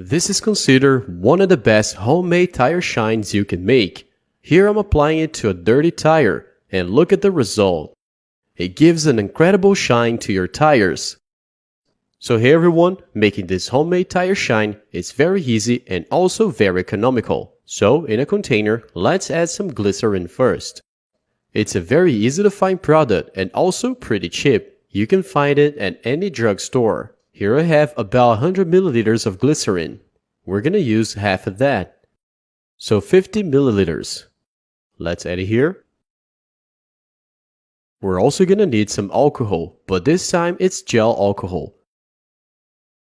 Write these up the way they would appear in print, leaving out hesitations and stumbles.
This is considered one of the best homemade tire shines you can make. Here I'm applying it to a dirty tire and look at the result. It gives an incredible shine to your tires. So hey everyone, making this homemade tire shine is very easy and also very economical. So in a container, let's add some glycerin first. It's a very easy to find product and also pretty cheap. You can find it at any drugstore. Here I have about 100 milliliters of glycerin. We're gonna use half of that. So 50 milliliters. Let's add it here. We're also gonna need some alcohol, but this time it's gel alcohol.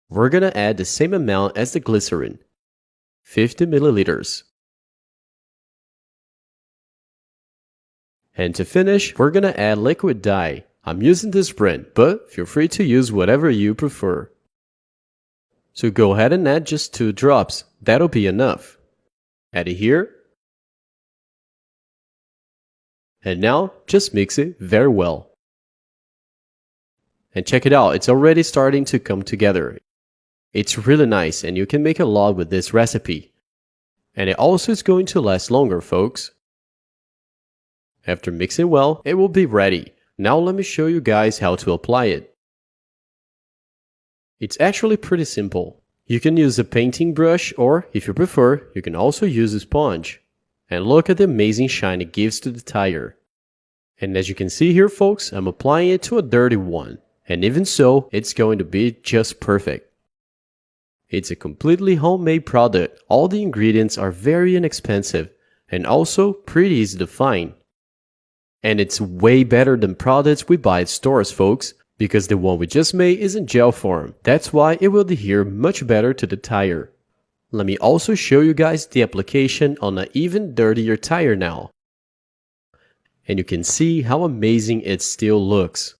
We're gonna add the same amount as the glycerin. 50 milliliters. And to finish, we're gonna add liquid dye. I'm using this brand, but feel free to use whatever you prefer. So go ahead and add just 2 drops. That'll be enough. Add it here. And now, just mix it very well. And check it out, it's already starting to come together. It's really nice and you can make a lot with this recipe. And it also is going to last longer, folks. After mixing well, it will be ready. Now let me show you guys how to apply it. It's actually pretty simple. You can use a painting brush or, if you prefer, you can also use a sponge. And look at the amazing shine it gives to the tire. And as you can see here folks, I'm applying it to a dirty one. And even so, it's going to be just perfect. It's a completely homemade product. All the ingredients are very inexpensive and also pretty easy to find. And it's way better than products we buy at stores, folks, because the one we just made is in gel form. That's why it will adhere much better to the tire. Let me also show you guys the application on an even dirtier tire now. And you can see how amazing it still looks.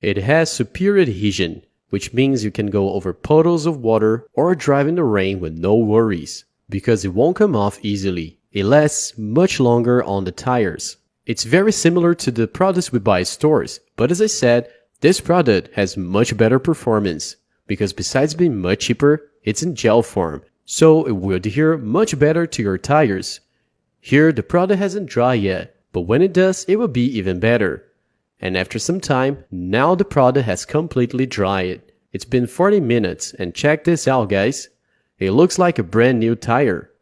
It has superior adhesion, which means you can go over puddles of water or drive in the rain with no worries, because it won't come off easily. It lasts much longer on the tires. It's very similar to the products we buy at stores, but as I said, this product has much better performance, because besides being much cheaper, it's in gel form, so it will adhere much better to your tires. Here, the product hasn't dried yet, but when it does, it will be even better. And after some time, now the product has completely dried. It's been 40 minutes, and check this out guys. It looks like a brand new tire.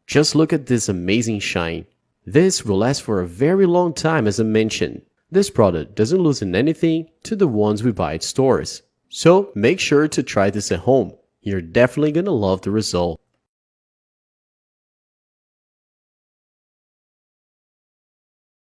Just look at this amazing shine. This will last for a very long time as I mentioned. This product doesn't loosen anything to the ones we buy at stores. So make sure to try this at home. You're definitely gonna love the result.